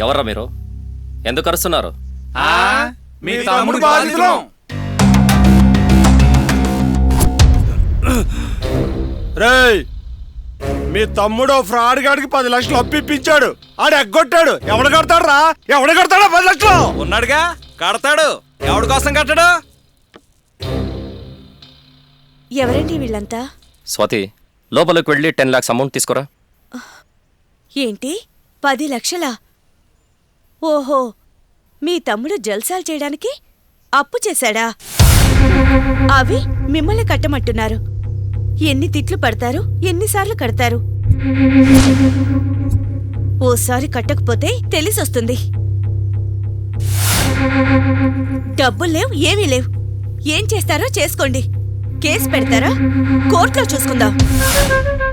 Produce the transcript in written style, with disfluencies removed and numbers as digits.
ఎవర్రా మీరు? ఎందుకు అరుస్తున్నారు? మీ తమ్ముడు బాధితులం. రేయ్, మీ తమ్ముడు ఫ్రాడ్ గాడికి 10 లక్షలు అప్పిప్పించాడు. ఆడు ఎగ్గొట్టాడు. ఎవడు కడతాడు రా? ఎవడు కడతాడా 10 లక్షలు? ఉన్నాడుగా, కడతాడు. ఎవడి కోసం కట్టాడు? ఎవరండి వీళ్ళంతా? స్వాతి, లోపలికి వెళ్ళి 10 lakhs అమౌంట్ తీసుకురా. ఏంటి 10 లక్షలా? ఓహో, మీ తమ్ముడు జల్సాలు చేయడానికి అప్పు చేశాడా? అవి మిమ్మల్ని కట్టమంటున్నారు. ఎన్ని తిట్లు పడతారు, ఎన్నిసార్లు కడతారు? ఓసారి కట్టకపోతే తెలిసొస్తుంది. డబ్బులు లేవు, ఏమీ లేవు. ఏం చేస్తారో చేసుకోండి. కేసు పెడతారా? కోర్టులో చూసుకుందాం.